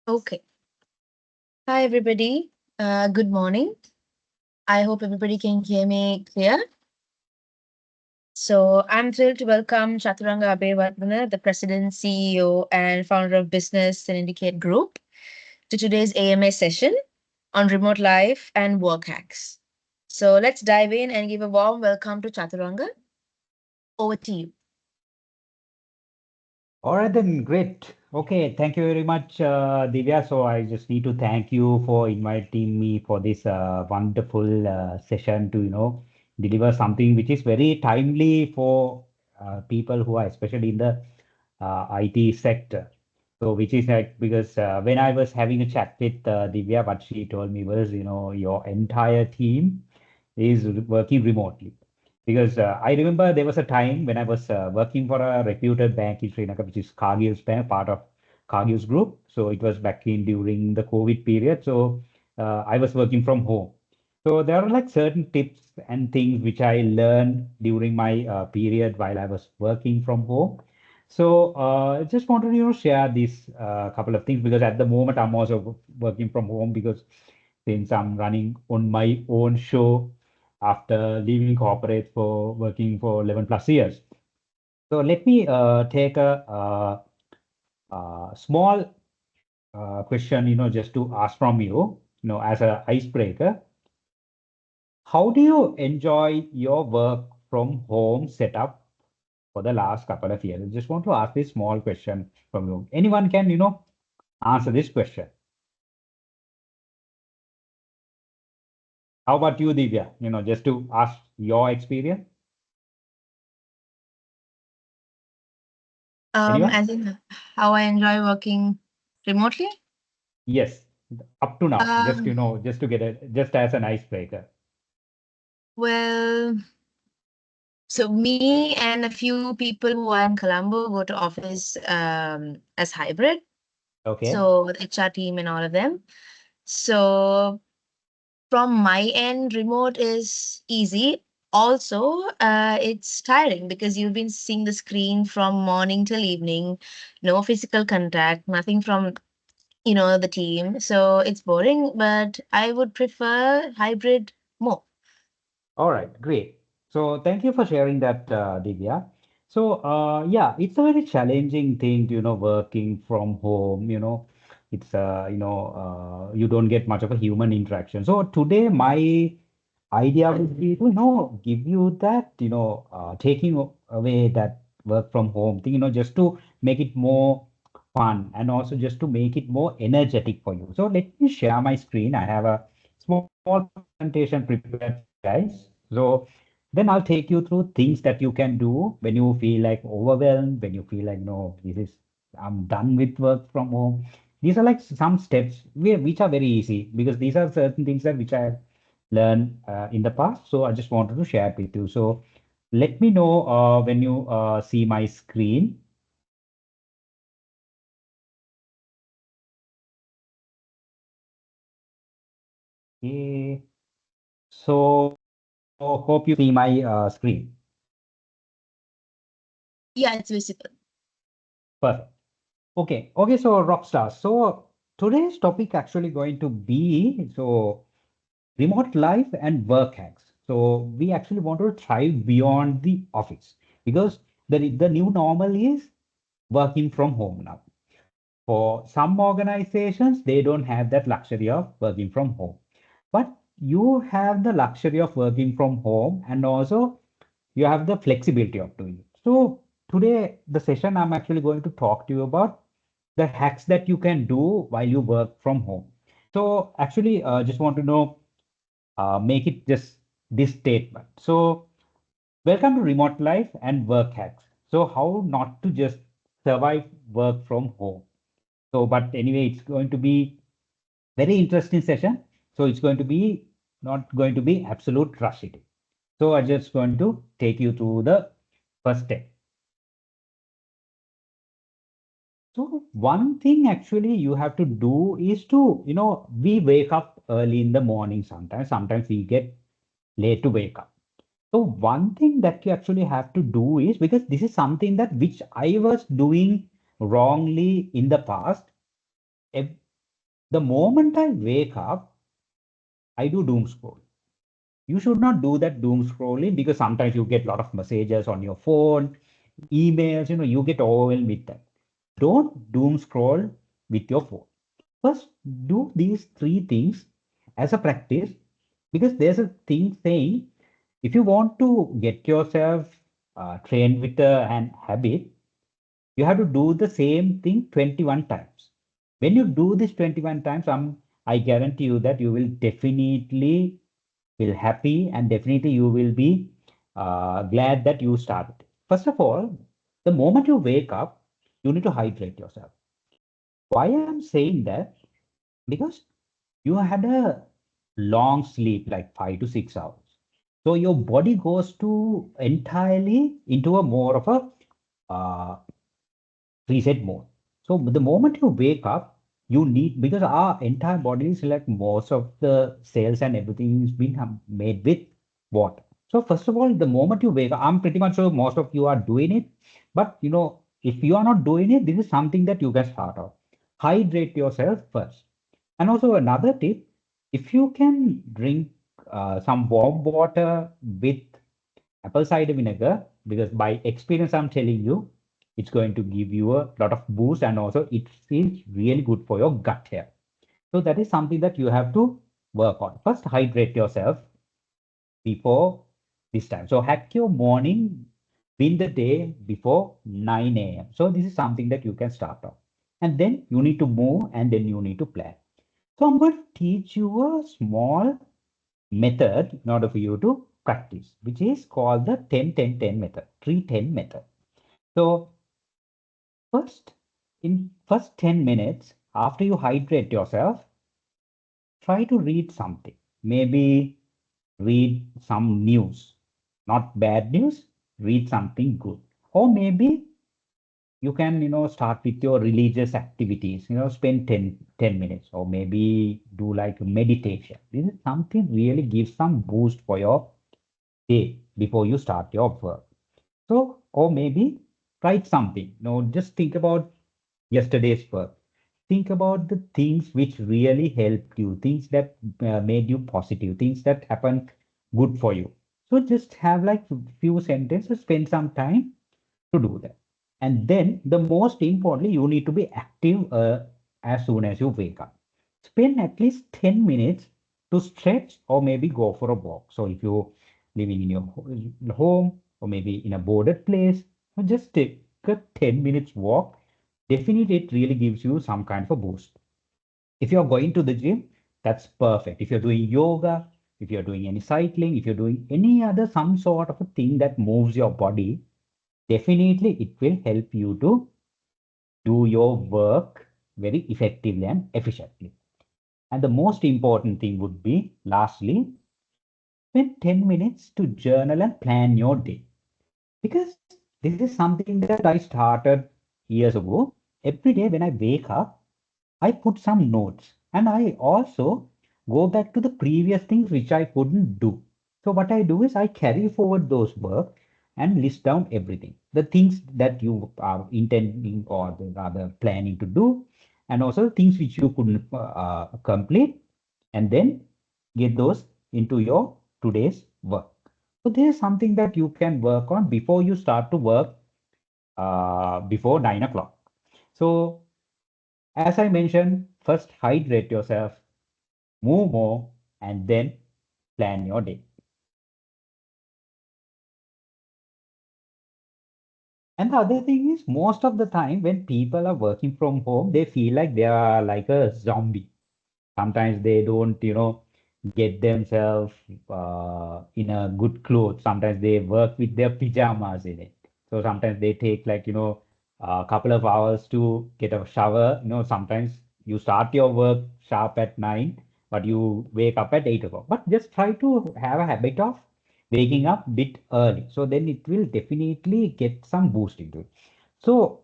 Okay. Hi, everybody. Good morning. I hope everybody can hear me clear. So, I'm thrilled to welcome Chaturanga Abeyewardena, the President, CEO, and founder of Business and Indicate Group, to today's AMA session on remote life and work hacks. So, let's dive in and give a warm welcome to Chaturanga. Over to you. All right, then, great. Okay, thank you very much, Divya. So I just need to thank you for inviting me for this wonderful session to, deliver something which is very timely for people who are especially in the IT sector. So which is like because when I was having a chat with Divya, what she told me was, your entire team is working remotely. Because I remember there was a time when I was working for a reputed bank in Sri Lanka, which is Cargill's bank, part of Cargill's group. So it was back in during the COVID period. So I was working from home. So there are like certain tips and things which I learned during my period while I was working from home. So just wanted to share these couple of things because at the moment I'm also working from home because since I'm running on my own show after leaving corporate for working for 11 plus years. So let me take a small question, just to ask from you, as a icebreaker. How do you enjoy your work from home setup for the last couple of years? I just want to ask this small question from you. Anyone can, answer this question. How about you, Divya? Just to ask your experience. Anyone? As in how I enjoy working remotely. Yes, up to now, just Um, just to get it, just as an icebreaker. well, So me and a few people who are in Colombo go to office as hybrid. Okay. So the HR team and all of them. So from my end, remote is easy. Also, it's tiring because you've been seeing the screen from morning till evening, no physical contact, nothing from the team. So it's boring, but I would prefer hybrid more. All right, great. So thank you for sharing that, Divya. So yeah, it's a very challenging thing to, working from home, it's you don't get much of a human interaction. So today my idea would be to, give you that, taking away that work from home thing, just to make it more fun and also just to make it more energetic for you. So let me share my screen. I have a small presentation prepared for you guys. So then I'll take you through things that you can do when you feel like overwhelmed, when you feel like, no, I'm done with work from home. These are like some steps which are very easy because these are certain things that which I learned in the past. So I just wanted to share it with you. So let me know when you see my screen. Okay. So hope you see my screen. Yeah, it's visible. Perfect. Okay, so Rockstar. So today's topic actually going to be remote life and work hacks. So we actually want to thrive beyond the office because the new normal is working from home now. For some organizations, they don't have that luxury of working from home. But you have the luxury of working from home and also you have the flexibility of doing it. So today, the session I'm actually going to talk to you about the hacks that you can do while you work from home. So actually, just want to know, make it just this statement. So welcome to remote life and work hacks. So how not to just survive work from home. So, but anyway, it's going to be very interesting session. So it's going to be not going to be absolute rush it. So I'm just going to take you through the first step. So one thing actually you have to do is to, we wake up early in the morning sometimes. Sometimes we get late to wake up. So one thing that you actually have to do is because this is something that which I was doing wrongly in the past. The moment I wake up, I do doom scroll. You should not do that doom scrolling because sometimes you get a lot of messages on your phone, emails, you get overwhelmed with that. Don't doom scroll with your phone. First, do these three things as a practice because there's a thing saying if you want to get yourself trained with an habit, you have to do the same thing 21 times. When you do this 21 times, I guarantee you that you will definitely feel happy and definitely you will be glad that you started. First of all, the moment you wake up, you need to hydrate yourself. Why I'm saying that? Because you had a long sleep, like 5 to 6 hours. So your body goes to entirely into a more of a reset mode. So the moment you wake up, you need because our entire body is like most of the cells and everything is been made with water. So first of all, the moment you wake up, I'm pretty much sure most of you are doing it. But if you are not doing it, this is something that you can start off. Hydrate yourself first. And also another tip, if you can drink some warm water with apple cider vinegar, because by experience I'm telling you, it's going to give you a lot of boost and also it is really good for your gut health. So that is something that you have to work on. First, hydrate yourself before this time. So hack your morning win the day before 9 a.m. So this is something that you can start off. And then you need to move and then you need to plan. So I'm going to teach you a small method in order for you to practice, which is called the 10-10-10 method, 3-10 method. So first, in first 10 minutes, after you hydrate yourself, try to read something. Maybe read some news, not bad news, read something good. Or maybe you can, start with your religious activities, spend 10 minutes or maybe do like meditation. This is something really gives some boost for your day before you start your work. So, or maybe write something. Just think about yesterday's work. Think about the things which really helped you, things that made you positive, things that happened good for you. So just have like few sentences, spend some time to do that. And then the most importantly, you need to be active as soon as you wake up. Spend at least 10 minutes to stretch or maybe go for a walk. So if you're living in your home or maybe in a boarded place, just take a 10 minutes walk. Definitely, it really gives you some kind of a boost. If you're going to the gym, that's perfect. If you're doing yoga, if you're doing any cycling, if you're doing any other some sort of a thing that moves your body, definitely it will help you to do your work very effectively and efficiently. And the most important thing would be, lastly, spend 10 minutes to journal and plan your day. Because this is something that I started years ago. Every day when I wake up, I put some notes and I also go back to the previous things which I couldn't do. So what I do is I carry forward those work and list down everything. The things that you are intending or rather planning to do, and also things which you couldn't complete, and then get those into your today's work. So this is something that you can work on before you start to work before 9 o'clock. So as I mentioned, first hydrate yourself, move more, and then plan your day. And the other thing is, most of the time when people are working from home, they feel like they are like a zombie. Sometimes they don't, get themselves in a good clothes. Sometimes they work with their pajamas in it. So sometimes they take like, a couple of hours to get a shower. Sometimes you start your work sharp at 9, but you wake up at 8 o'clock. But just try to have a habit of waking up bit early. So then it will definitely get some boost into it. So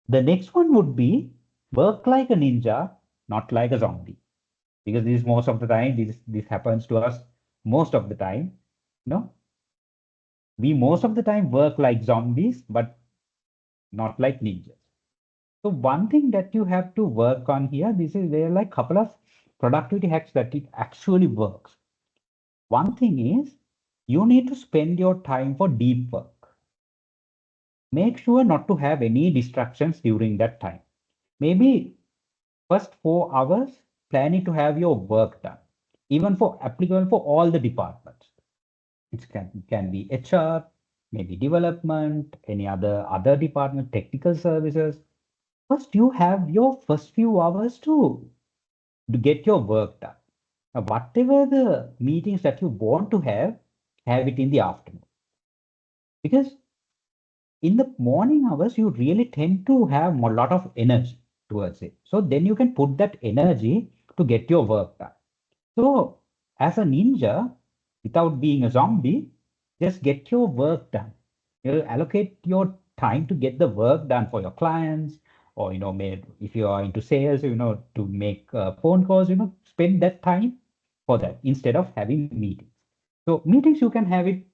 the next one would be work like a ninja, not like a zombie, because this most of the time this happens to us most of the time. We most of the time work like zombies but not like ninjas. So one thing that you have to work on here, this is there are like couple of productivity hacks that it actually works. One thing is you need to spend your time for deep work. Make sure not to have any distractions during that time. Maybe first 4 hours planning to have your work done, even for applicable for all the departments. It can be HR, maybe development, any other department, technical services. First, you have your first few hours to get your work done. Now, whatever the meetings that you want to have it in the afternoon. Because in the morning hours, you really tend to have a lot of energy towards it. So then you can put that energy to get your work done. So, as a ninja, without being a zombie, just get your work done. You allocate your time to get the work done for your clients, or if you are into sales, to make phone calls. Spend that time for that instead of having meetings. So meetings you can have it,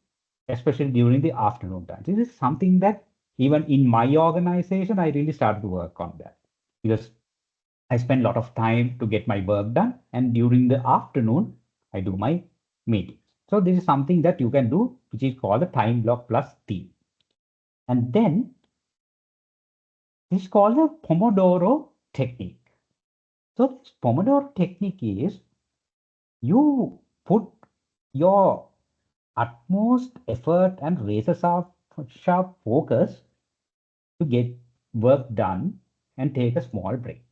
especially during the afternoon time. This is something that even in my organization, I really started to work on that because I spend a lot of time to get my work done, and during the afternoon, I do my meetings. So this is something that you can do, which is called the time block plus theme. And then this is called the Pomodoro technique. So this Pomodoro technique is you put your utmost effort and razor sharp focus to get work done and take a small break.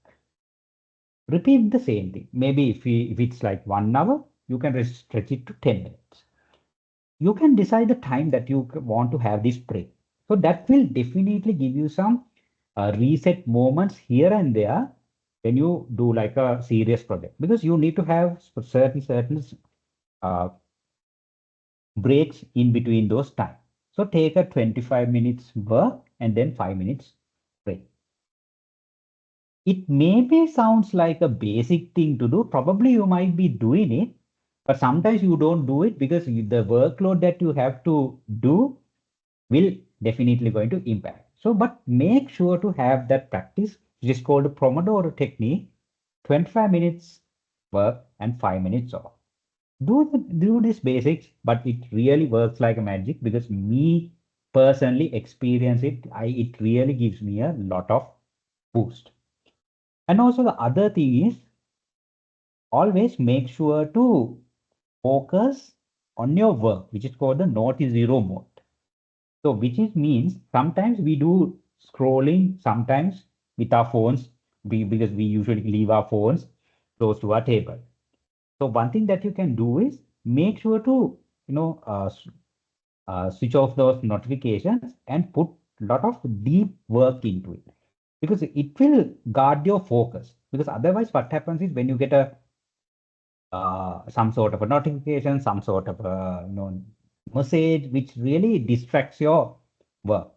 Repeat the same thing. Maybe if it's like 1 hour, you can stretch it to 10 minutes. You can decide the time that you want to have this break. So that will definitely give you some reset moments here and there when you do like a serious project, because you need to have certain uh, breaks in between those time. So take a 25 minutes work and then 5 minutes break. It maybe sounds like a basic thing to do. Probably you might be doing it, but sometimes you don't do it because the workload that you have to do will definitely going to impact. So, but make sure to have that practice, which is called a Pomodoro technique, 25 minutes work and 5 minutes off. Do this basics, but it really works like a magic because me personally experience it. It really gives me a lot of boost. And also the other thing is always make sure to focus on your work, which is called the not zero mode. So which is means sometimes we do scrolling, sometimes with our phones, because we usually leave our phones close to our table. So one thing that you can do is make sure to switch off those notifications and put a lot of deep work into it, because it will guard your focus. Because otherwise, what happens is when you get a some sort of a notification, some sort of a message, which really distracts your work.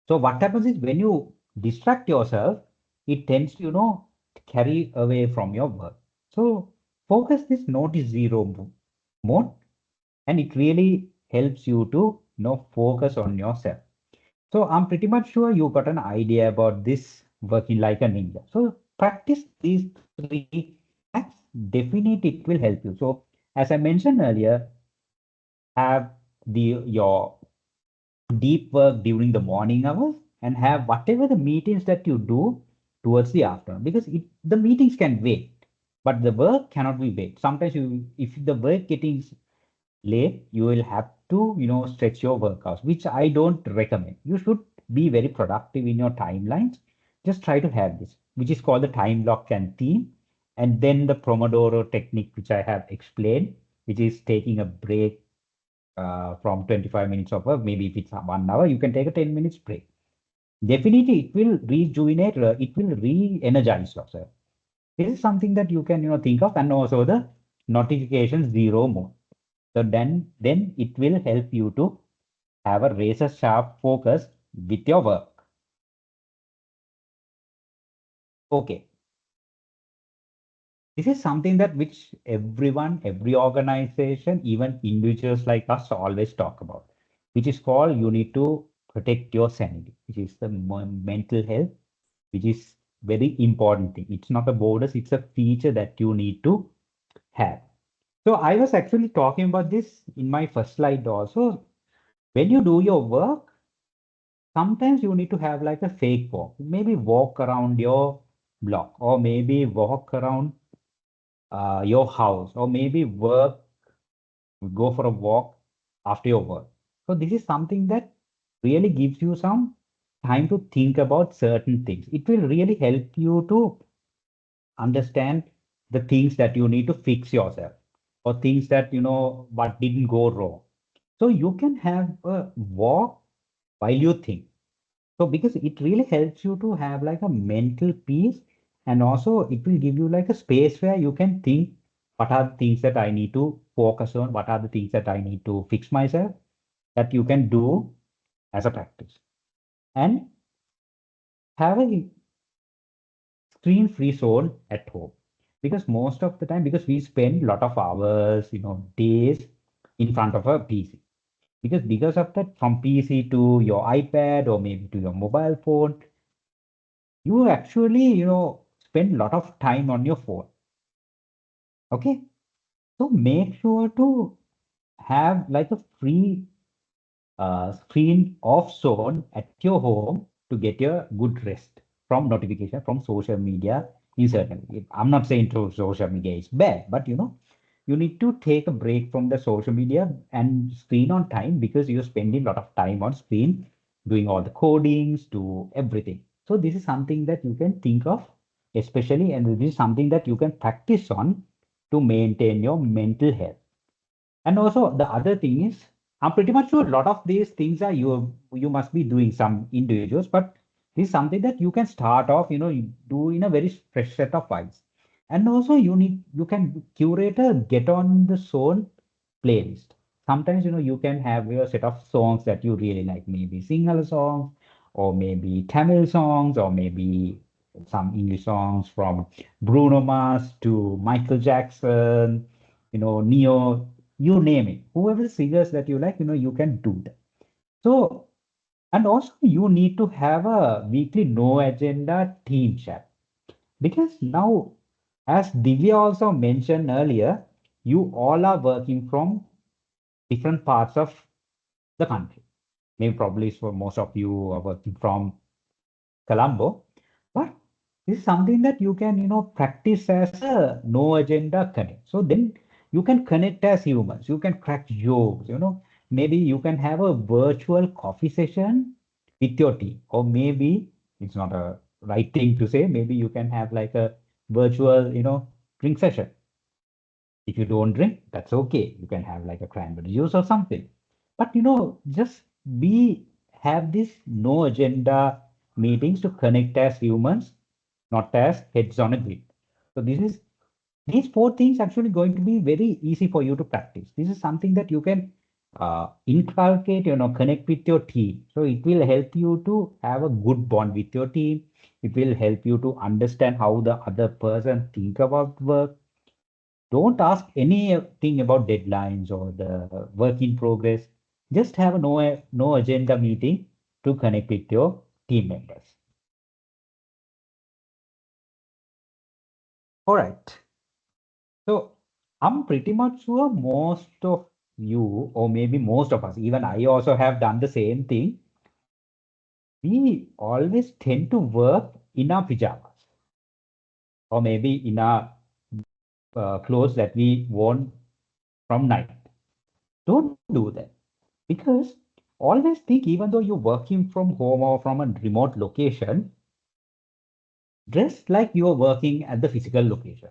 So what happens is when you distract yourself, it tends to carry away from your work. So focus this notice zero mode, and it really helps you to focus on yourself. So I'm pretty much sure you got an idea about this working like a ninja. So practice these three hacks. Definitely it will help you. So as I mentioned earlier, have your deep work during the morning hours and have whatever the meetings that you do towards the afternoon, because the meetings can wait, but the work cannot be wait. Sometimes if the work getting late, you will have to, stretch your workouts, which I don't recommend. You should be very productive in your timelines. Just try to have this, which is called the time block and theme. And then the Pomodoro technique, which I have explained, which is taking a break from 25 minutes of work. Maybe if it's 1 hour, you can take a 10 minutes break. Definitely, it will rejuvenate, it will re-energize yourself. This is something that you can, think of, and also the notifications zero mode. So then it will help you to have a razor sharp focus with your work. Okay, this is something that which everyone, every organization, even individuals like us always talk about, which is called you need to protect your sanity, which is the mental health, which is very important thing. It's not a bonus, it's a feature that you need to have. So I was actually talking about this in my first slide also. When you do your work, sometimes you need to have like a fake walk. Maybe walk around your block, or maybe walk around your house, or maybe go for a walk after your work. So this is something that really gives you some time to think about certain things. It will really help you to understand the things that you need to fix yourself, or things that you know what didn't go wrong. So you can have a walk while you think. So because it really helps you to have like a mental peace, and also it will give you like a space where you can think what are the things that I need to focus on, what are the things that I need to fix myself, that you can do as a practice. And have a screen-free zone at home. Because most of the time, because we spend a lot of hours, days in front of a PC. Because of that, from PC to your iPad or maybe to your mobile phone, you actually, spend a lot of time on your phone. Okay. So make sure to have like a free screen off zone at your home to get your good rest from notification from social media in certain. I'm not saying to social media is bad, but you need to take a break from the social media and screen on time, because you're spending a lot of time on screen doing all the codings to everything. So this is something that you can think of, especially, and this is something that you can practice on to maintain your mental health. And also the other thing is, I'm pretty much sure a lot of these things are you must be doing some individuals, but this is something that you can start off, you do in a very fresh set of eyes. And also you can curate a get on the zone playlist. Sometimes you can have your set of songs that you really like, maybe Sinhala songs, or maybe Tamil songs, or maybe some English songs from Bruno Mars to Michael Jackson, Neo, you name it. Whoever the singers that you like, you can do that. So, and also you need to have a weekly no agenda team chat, because now, as Divya also mentioned earlier, you all are working from different parts of the country. Maybe probably for most of you are working from Colombo, but this is something that you can, practice as a no agenda connect. So then you can connect as humans, you can crack jokes, maybe you can have a virtual coffee session with your team, or maybe it's not a right thing to say, maybe you can have like a virtual, drink session. If you don't drink, that's okay. You can have like a cranberry juice or something. But just be have this no agenda meetings to connect as humans, not as heads on a grid. So these four things actually going to be very easy for you to practice. This is something that you can inculcate, connect with your team. So it will help you to have a good bond with your team. It will help you to understand how the other person think about work. Don't ask anything about deadlines or the work in progress. Just have a no agenda meeting to connect with your team members. All right. So I'm pretty much sure most of you, or maybe most of us, even I also have done the same thing. We always tend to work in our pajamas, or maybe in our clothes that we worn from night. Don't do that, because always think, even though you're working from home or from a remote location, dress like you're working at the physical location.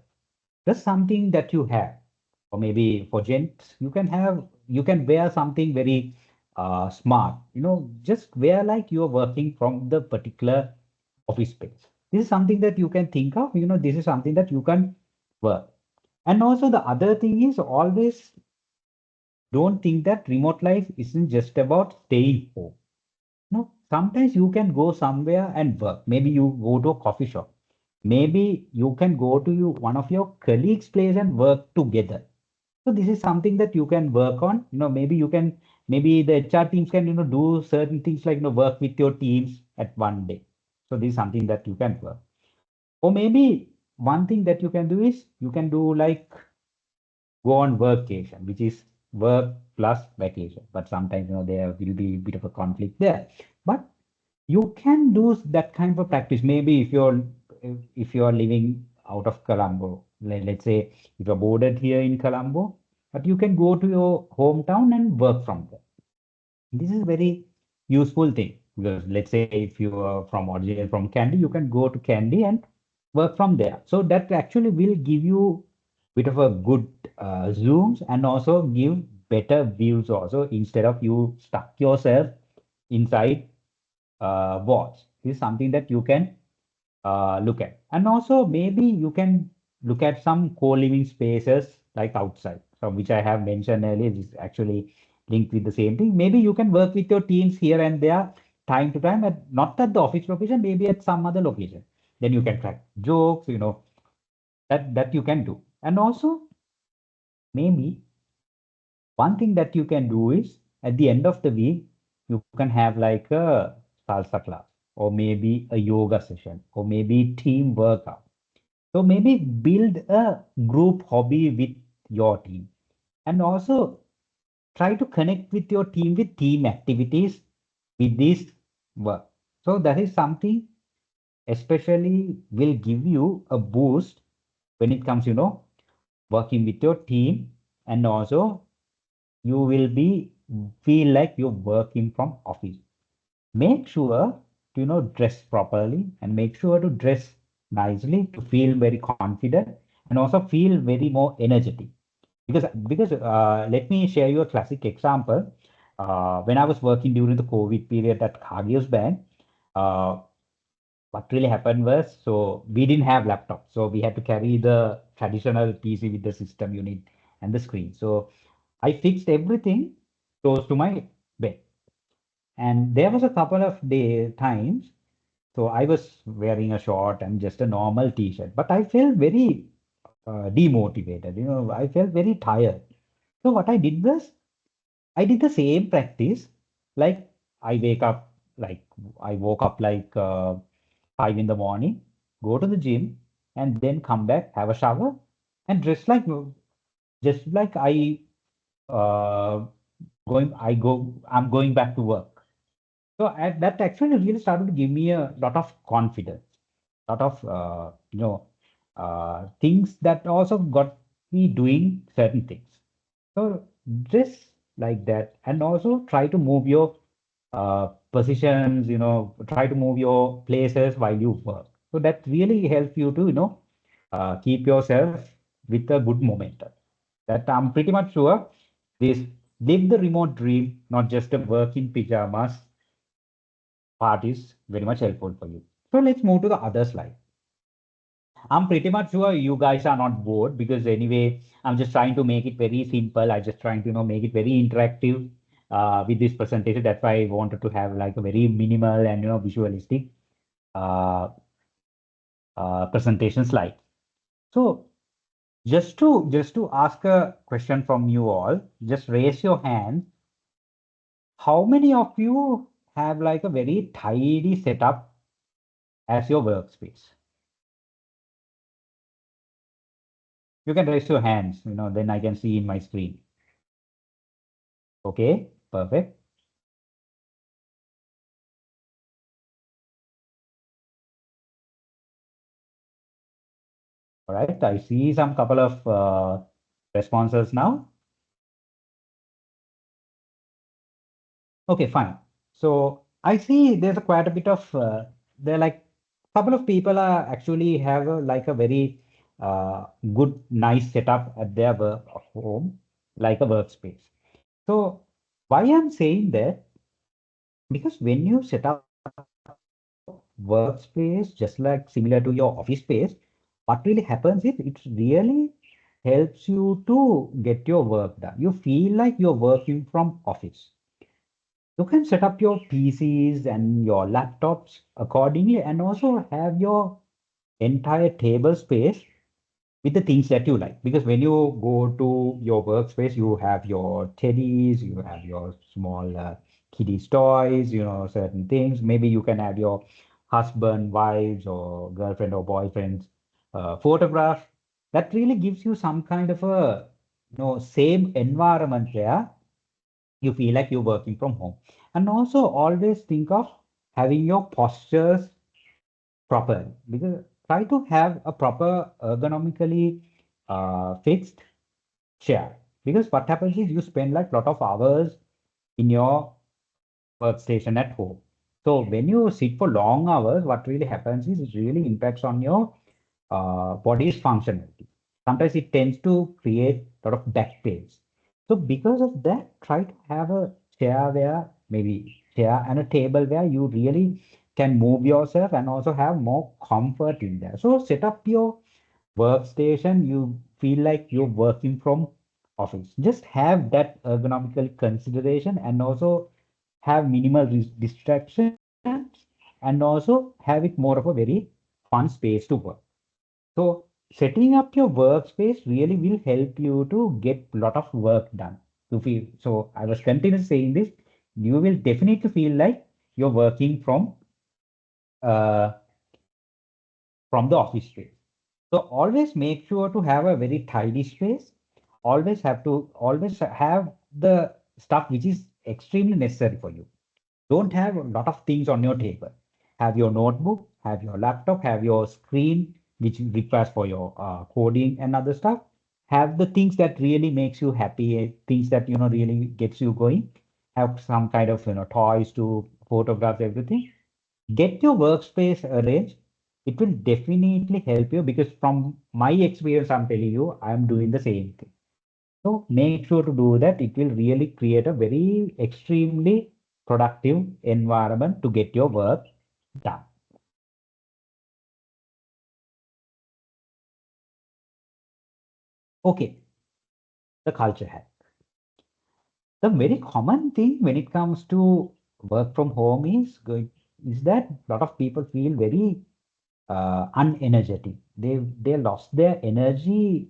Just something that you have. Or maybe for gents, you can wear something very smart. Just wear like you're working from the particular office space. This is something that you can think of. This is something that you can work. And also the other thing is, always don't think that remote life isn't just about staying home. No, sometimes you can go somewhere and work. Maybe you go to a coffee shop. Maybe you can go to one of your colleagues' place and work together. So this is something that you can work on. Maybe the HR teams can, do certain things like, work with your teams at one day. So this is something that you can work. Or maybe one thing that you can do is you can do like go on workation, which is work plus vacation. But sometimes, there will be a bit of a conflict there. But you can do that kind of practice. Maybe if you're living out of Colombo, let's say if you're boarded here in Colombo, but you can go to your hometown and work from there. This is very useful thing because let's say if you are from originally from Kandy, you can go to Kandy and work from there. So that actually will give you bit of a good zooms and also give better views also instead of you stuck yourself inside walls. This is something that you can look at. And also maybe you can look at some co-living spaces like outside. So which I have mentioned earlier is actually linked with the same thing. Maybe you can work with your teams here and there time to time, at not at the office location, maybe at some other location. Then you can track jokes, that you can do. And also maybe one thing that you can do is at the end of the week, you can have like a salsa class or maybe a yoga session or maybe team workout. So maybe build a group hobby with your team and also try to connect with your team with team activities with this work. So that is something especially will give you a boost when it comes, working with your team and also you will be feel like you're working from office. Make sure to dress properly and make sure to dress nicely to feel very confident and also feel very more energetic. Because let me share you a classic example. When I was working during the COVID period at Cargill's Bank, uh, what really happened was so we didn't have laptops, so we had to carry the traditional PC with the system unit and the screen. So I fixed everything close to my bed. And there was a couple of day times, so I was wearing a short and just a normal t-shirt, but I felt very demotivated. I felt very tired. So what I did was I did the same practice. Like I wake up, like I woke up like 5 in the morning, go to the gym, and then come back, have a shower, and dress like just like uh, I'm going back to work. So that actually really started to give me a lot of confidence, lot of things that also got me doing certain things. So dress like that, and also try to move your positions. Try to move your places while you work. So that really helps you to keep yourself with a good momentum. That I'm pretty much sure this live the remote dream, not just a work in pajamas part is very much helpful for you. So let's move to the other slide. I'm pretty much sure you guys are not bored because anyway, I'm just trying to make it very simple. I just trying to make it very interactive with this presentation. That's why I wanted to have like a very minimal and visualistic uh, presentation slide. So just to ask a question from you all, just raise your hand. How many of you have like a very tidy setup as your workspace? You can raise your hands, then I can see in my screen. Okay, perfect. All right, I see some couple of responses now. Okay, fine. So I see there's a quite a bit of there are like couple of people are actually have like a very good, nice setup at their work home, like a workspace. So why I'm saying that because when you set up workspace just like similar to your office space, what really happens is it really helps you to get your work done. You feel like you're working from office. You can set up your PCs and your laptops accordingly and also have your entire table space with the things that you like. Because when you go to your workspace, you have your teddies, you have your small kiddies toys, certain things. Maybe you can have your husband, wives, or girlfriend or boyfriend's photograph. That really gives you some kind of a same environment where you feel like you're working from home. And also always think of having your postures proper, because try to have a proper ergonomically fixed chair, because what happens is you spend like lot of hours in your workstation at home. So when you sit for long hours, what really happens is it really impacts on your body's functionality. Sometimes it tends to create a lot of back pains. So because of that, try to have a chair where maybe chair and a table where you really can move yourself and also have more comfort in there. So set up your workstation, you feel like you're working from office. Just have that ergonomical consideration and also have minimal distractions and also have it more of a very fun space to work. So setting up your workspace really will help you to get a lot of work done. To feel so, I was continuously saying this. You will definitely feel like you're working uh, from the office space. So always make sure to have a very tidy space. Always have the stuff which is extremely necessary for you. Don't have a lot of things on your table. Have your notebook, have your laptop, have your screen, which requires for your coding and other stuff. Have the things that really makes you happy, things that really gets you going. Have some kind of toys to photograph everything. Get your workspace arranged. It will definitely help you, because from my experience, I'm telling you, I'm doing the same thing. So make sure to do that. It will really create a very extremely productive environment to get your work done. Okay, the culture hack. The very common thing when it comes to work from home is that a lot of people feel very unenergetic. They lost their energy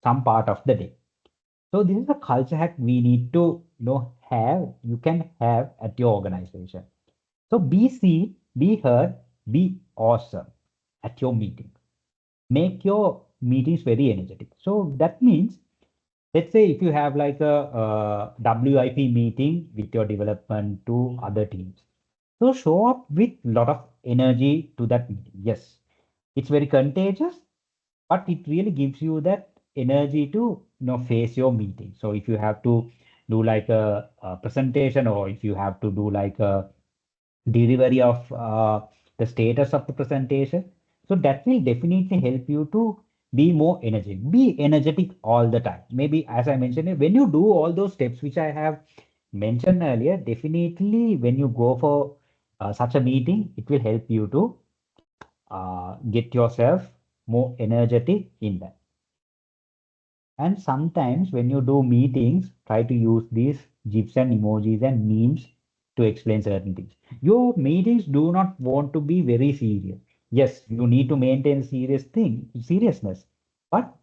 some part of the day. So this is a culture hack we need to you can have at your organization. So be seen, be heard, be awesome at your meeting. Make your meetings very energetic. So that means, let's say if you have like a, WIP meeting with your development to other teams. So show up with a lot of energy to that meeting. Yes, it's very contagious, but it really gives you that energy to face your meeting. So if you have to do like a presentation, or if you have to do like a delivery of the status of the presentation. So that will definitely help you to be more energetic. Be energetic all the time. Maybe as I mentioned, when you do all those steps which I have mentioned earlier, definitely when you go for such a meeting, it will help you to get yourself more energetic in that. And sometimes when you do meetings, try to use these GIFs and emojis and memes to explain certain things. Your meetings do not want to be very serious. Yes, you need to maintain seriousness, but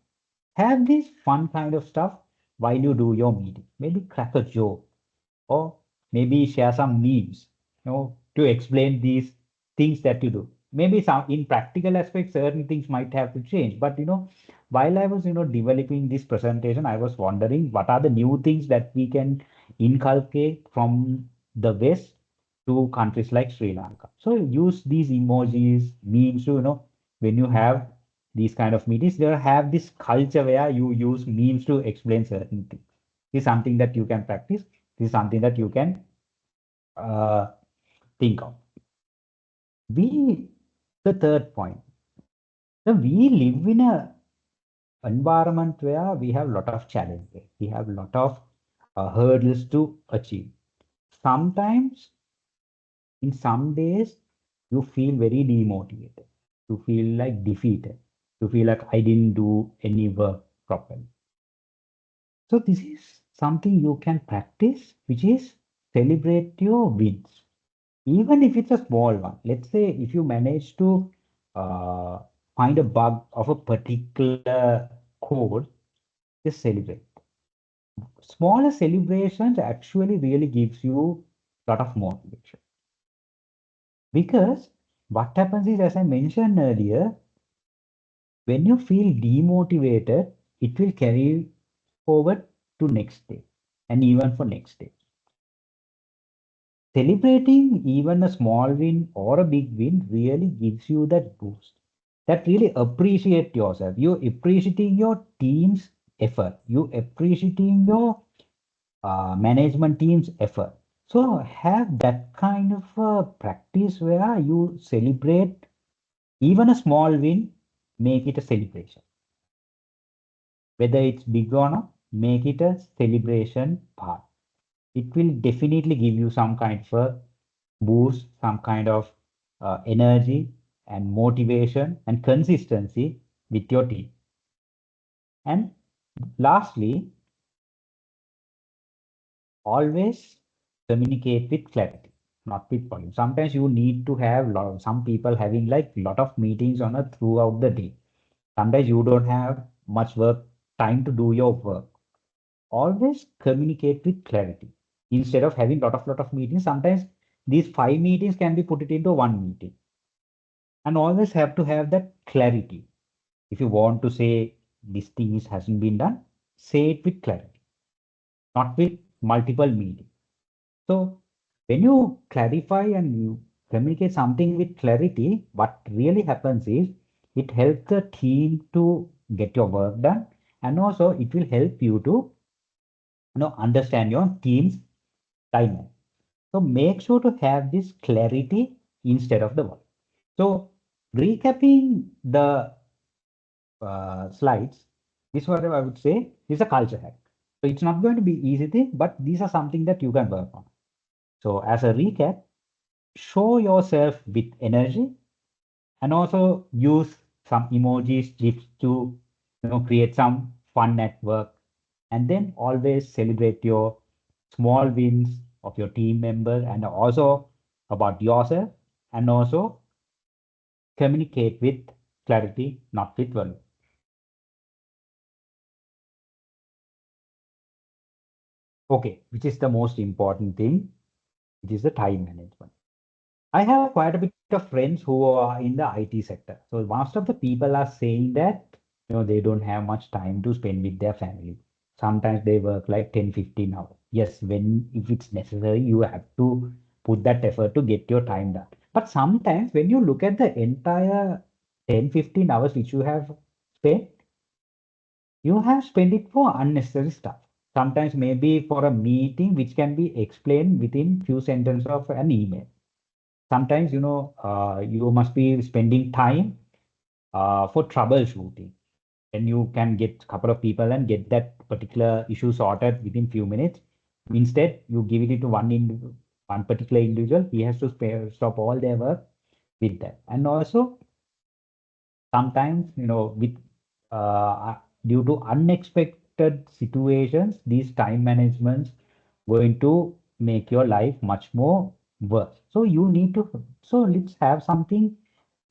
have this fun kind of stuff while you do your meeting. Maybe crack a joke, or maybe share some memes, to explain these things that you do. Maybe some in practical aspects, certain things might have to change. But while I was developing this presentation, I was wondering what are the new things that we can inculcate from the West to countries like Sri Lanka. So use these emojis, memes to when you have these kind of meetings, they have this culture where you use memes to explain certain things. This is something that you can practice. This is something that you can uh, think of. We, the third point, so we live in a environment where we have a lot of challenges. We have a lot of hurdles to achieve. Sometimes, in some days, you feel very demotivated. You feel like defeated. You feel like I didn't do any work properly. So this is something you can practice, which is celebrate your wins. Even if it's a small one. Let's say if you manage to uh, find a bug of a particular code, just celebrate. Smaller celebrations actually really gives you a lot of motivation, because what happens is, as I mentioned earlier, when you feel demotivated, it will carry forward to next day and even for next day. Celebrating even a small win or a big win really gives you that boost. That really appreciate yourself. You appreciating your team's effort. You appreciating your management team's effort. So have that kind of practice where you celebrate even a small win, make it a celebration. Whether it's big or not, make it a celebration part. It will definitely give you some kind of a boost, some kind of energy and motivation and consistency with your team. And lastly, always communicate with clarity, not with volume. Sometimes you need to have some people having like lot of meetings on a throughout the day. Sometimes you don't have much work time to do your work. Always communicate with clarity instead of having lot of meetings. Sometimes these 5 meetings can be put it into one meeting, and always have to have that clarity. If you want to say this thing is hasn't been done, say it with clarity, not with multiple meetings. So when you clarify and you communicate something with clarity, what really happens is it helps the team to get your work done, and also it will help you to understand your team's timeline. So make sure to have this clarity instead of the word. So recapping the slides, this what I would say is a culture hack. So it's not going to be easy thing, but these are something that you can work on. So as a recap, show yourself with energy and also use some emojis, gifs to create some fun at work. And then always celebrate your small wins of your team member and also about yourself, and also communicate with clarity, not with volume. Okay, which is the most important thing, which is the time management. I have quite a bit of friends who are in the IT sector. So most of the people are saying that they don't have much time to spend with their family. Sometimes they work like 10, 15 hours. Yes, when if it's necessary, you have to put that effort to get your time done. But sometimes when you look at the entire 10, 15 hours which you have spent, you have spent it for unnecessary stuff. Sometimes maybe for a meeting which can be explained within few sentences of an email. Sometimes you must be spending time for troubleshooting, and you can get a couple of people and get that particular issue sorted within few minutes. Instead you give it to one particular individual. He has to stop all their work with that. And also sometimes with due to unexpected situations, these time managements going to make your life much more worse. So you need to, so let's have something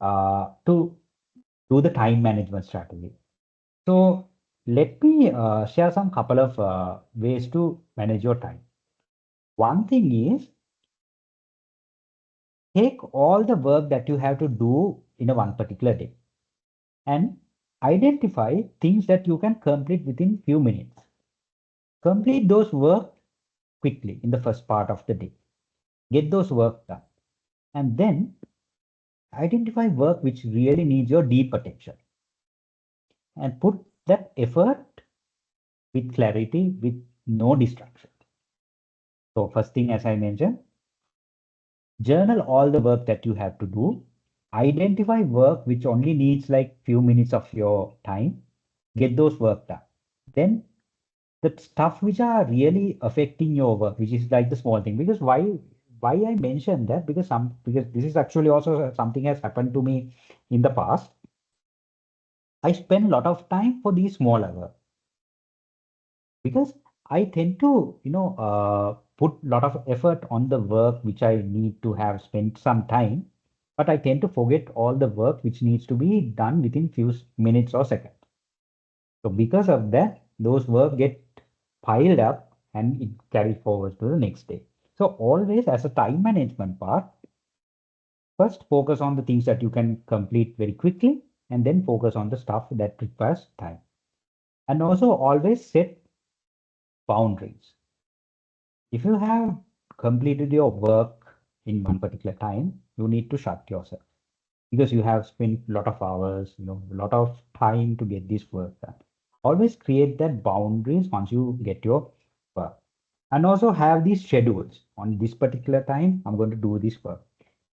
to do the time management strategy. So let me share some couple of ways to manage your time. One thing is, take all the work that you have to do in a one particular day and identify things that you can complete within few minutes. Complete those work quickly in the first part of the day. Get those work done. And then identify work which really needs your deep attention and put that effort with clarity, with no distraction. So first thing, as I mentioned, journal all the work that you have to do. Identify work which only needs like few minutes of your time. Get those work done. Then the stuff which are really affecting your work, which is like the small thing. Because why I mentioned that, because this is actually also something has happened to me in the past. I spend a lot of time for these smaller work because I tend to put a lot of effort on the work which I need to have spent some time, but I tend to forget all the work which needs to be done within few minutes or seconds. So because of that, those work get piled up and it carries forward to the next day. So always as a time management part, First, focus on the things that you can complete very quickly, and then focus on the stuff that requires time. And also always set boundaries. If you have completed your work in one particular time, you need to shut yourself because you have spent a lot of hours, a lot of time to get this work done. Always create that boundaries once you get your work. And also have these schedules. On this particular time, I'm going to do this work.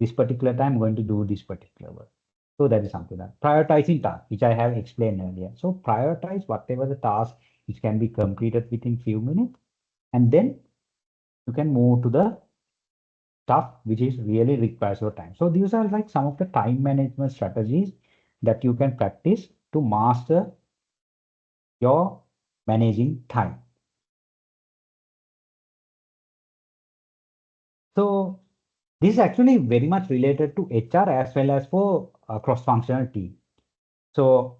This particular time, I'm going to do this particular work. So that is something that prioritizing tasks, which I have explained earlier. So prioritize whatever the task which can be completed within few minutes, and then you can move to the stuff which is really requires your time. So these are like some of the time management strategies that you can practice to master your managing time. So this is actually very much related to HR as well as for cross-functional team. So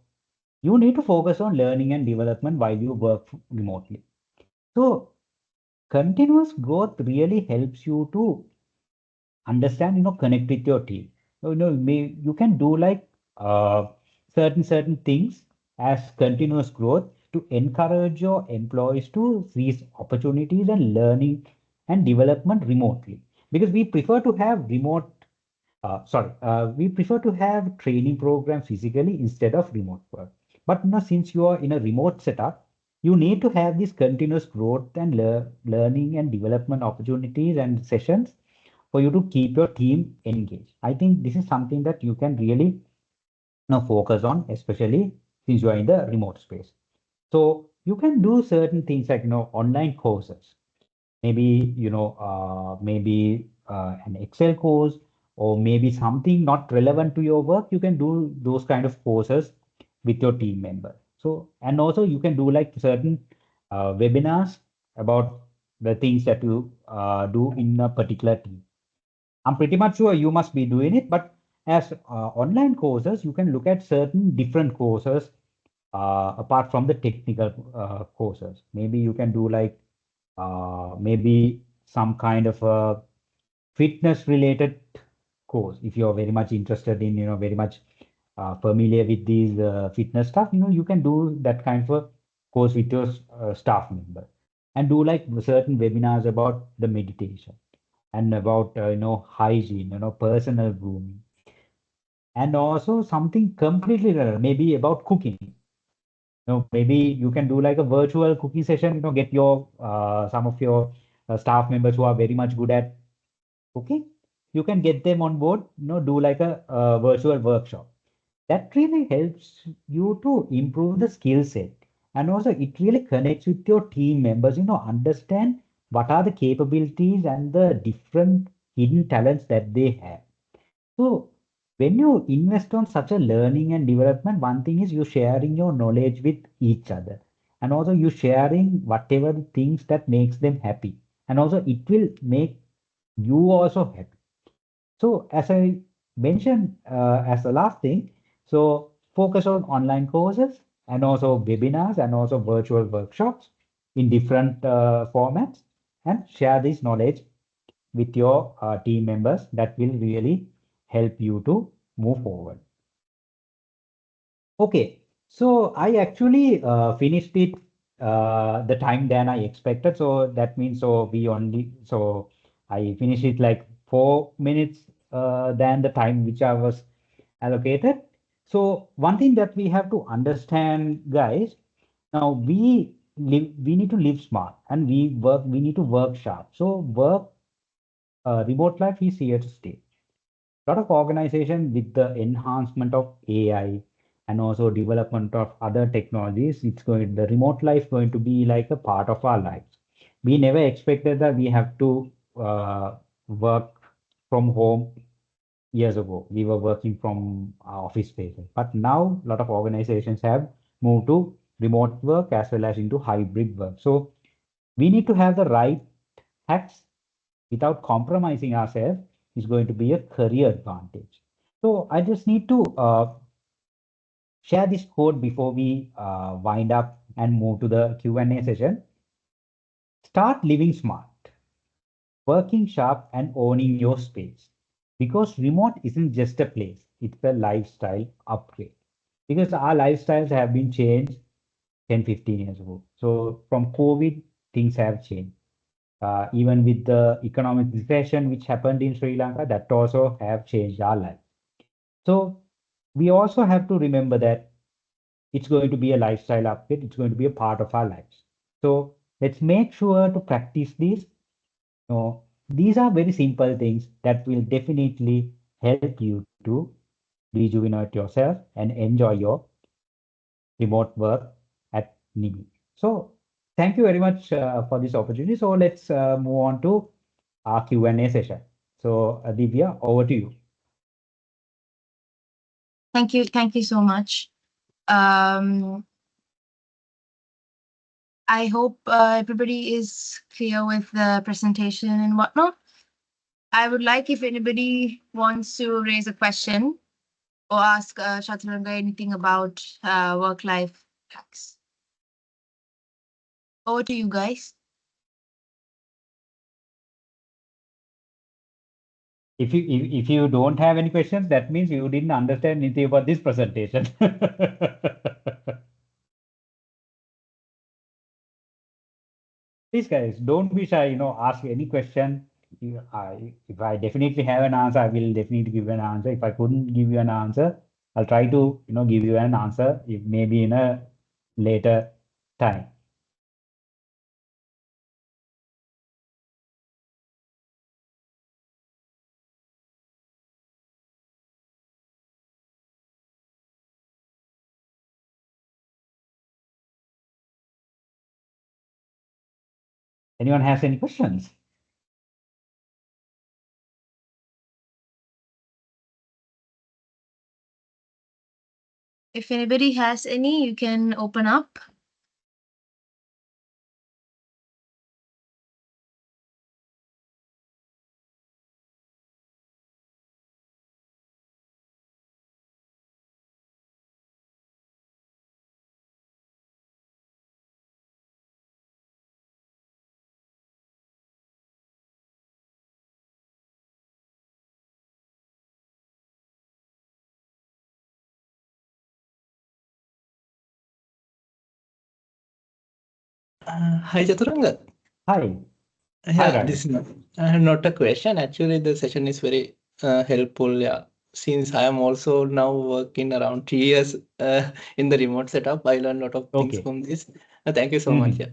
you need to focus on learning and development while you work remotely. So continuous growth really helps you to understand, connect with your team. So, you can do like uh, certain things as continuous growth to encourage your employees to seize opportunities and learning and development remotely. Because we prefer to have we prefer to have training programs physically instead of remote work. But since you are in a remote setup, you need to have this continuous growth and learning and development opportunities and sessions for you to keep your team engaged. I think this is something that you can really focus on, especially since you are in the remote space. So you can do certain things like online courses, maybe an Excel course, or maybe something not relevant to your work. You can do those kind of courses with your team member. So, and also you can do like certain webinars about the things that you do in a particular team. I'm pretty much sure you must be doing it, but as online courses, you can look at certain different courses apart from the technical courses. Maybe you can do like maybe some kind of a fitness related course if you're very much interested in, very much familiar with these fitness stuff. You can do that kind of a course with your staff member and do like certain webinars about the meditation and about hygiene, personal grooming, and also something completely relevant, maybe about cooking. Maybe you can do like a virtual cooking session. Get your some of your staff members who are very much good at cooking. You can get them on board. Do like a virtual workshop. That really helps you to improve the skill set, and also it really connects with your team members. Understand what are the capabilities and the different hidden talents that they have. So when you invest on such a learning and development, one thing is you sharing your knowledge with each other, and also you sharing whatever the things that makes them happy, and also it will make you also happy. So as I mentioned as the last thing, so focus on online courses and also webinars and also virtual workshops in different formats, and share this knowledge with your team members. That will really help you to move forward. Okay, so I actually finished it the time than I expected. So that means so I finished it like 4 minutes than the time which I was allocated. So one thing that we have to understand, guys, now we need to live smart and we need to work sharp. So remote life is here to stay. A lot of organization with the enhancement of AI and also development of other technologies, the remote life going to be like a part of our lives. We never expected that we have to work from home years ago. We were working from our office spaces, but now a lot of organizations have moved to remote work as well as into hybrid work. So we need to have the right hacks without compromising ourselves is going to be a career advantage. So I just need to share this code before we wind up and move to the Q&A session. Start living smart, working sharp and owning your space. because remote isn't just a place, it's a lifestyle upgrade. Because our lifestyles have been changed 10, 15 years ago. So from COVID, things have changed. Even with the economic recession which happened in Sri Lanka, that also have changed our life. So we also have to remember that it's going to be a lifestyle upgrade. It's going to be a part of our lives. So let's make sure to practice these. These are very simple things that will definitely help you to rejuvenate yourself and enjoy your remote work at Nimi. So thank you very much for this opportunity. So let's move on to our Q&A session. So Divya, over to you. Thank you so much. Um, I hope everybody is clear with the presentation and whatnot. I would like if anybody wants to raise a question or ask Chaturanga anything about work-life hacks. Over to you guys. If you don't have any questions, that means you didn't understand anything about this presentation. Please, guys, don't be shy. Ask any question. If I definitely have an answer, I will definitely give an answer. If I couldn't give you an answer, I'll try to, give you an answer. If maybe in a later time. Anyone has any questions? If anybody has any, you can open up. Hi, Chaturanga. Hi. Hi, Yeah, Ryan. this is not a question. Actually, the session is very helpful. Yeah, since I am also now working around 3 years in the remote setup, I learned a lot of things Okay. from this. Thank you so much. Mhm. Yeah.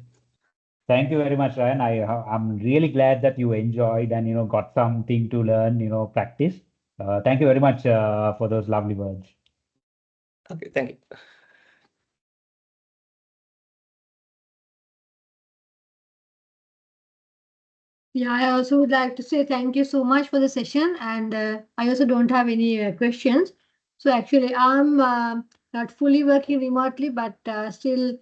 Thank you very much, Ryan. I'm really glad that you enjoyed and got something to learn, practice. Thank you very much for those lovely words. Okay, thank you. Yeah, I also would like to say thank you so much for the session, and I also don't have any questions. So actually, I'm not fully working remotely, but still,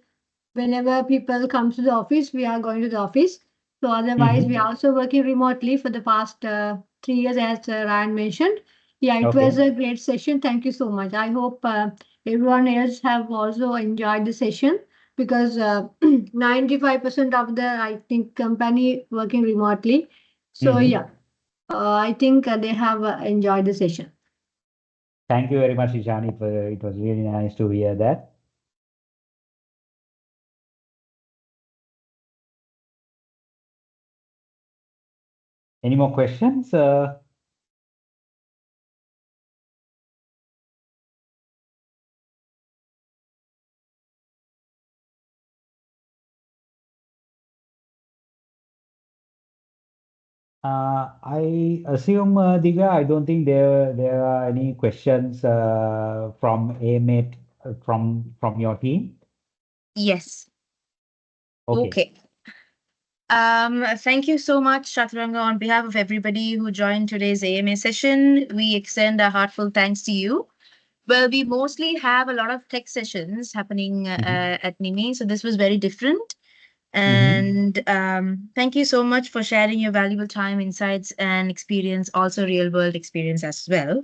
whenever people come to the office, we are going to the office. So otherwise, we Hmm. are also working remotely for the past 3 years, as Ryan mentioned. Yeah, it was Okay. a great session. Thank you so much. I hope everyone else have also enjoyed the session because 95% of the I think company working remotely. So Hmm. yeah, I think they have enjoyed the session. Thank you very much, Ishan. It was really nice to hear that. Any more questions? I assume, Divya, I don't think there are any questions from AMate from your team. Yes. Okay. Okay. Thank you so much, Chaturanga. On behalf of everybody who joined today's AMA session, we extend a heartfelt thanks to you. Well, we mostly have a lot of tech sessions happening Hmm. at Nimi, so this was very different. Hmm. And thank you so much for sharing your valuable time, insights, and experience, also real world experience as well.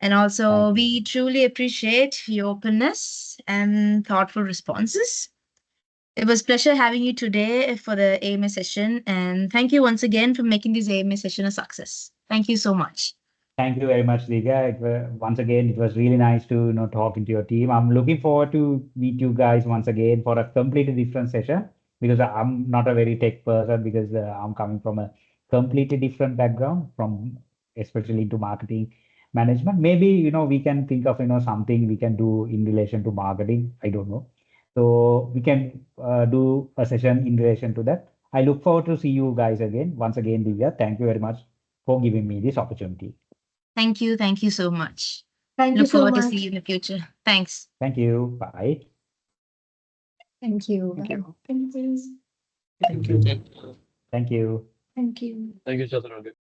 And also, Thank you. we truly appreciate your openness and thoughtful responses. It was pleasure having you today for the AMA session, and thank you once again for making this AMA session a success. Thank you so much. Thank you very much, Divya. Once again, it was really nice to talk into your team. I'm looking forward to meet you guys once again for a completely different session because I'm not a very tech person because I'm coming from a completely different background from especially into marketing management. Maybe we can think of something we can do in relation to marketing. I don't know. So we can do a session in relation to that. I look forward to see you guys again. Once again, Divya, thank you very much for giving me this opportunity. Thank you. Thank you so much. Thank you Look so forward to see much. you in the future. Thanks. Thank you. Bye. Thank you. Thank you. Thank you. Thank you. Thank you. Thank you. Thank you, Chaturanga.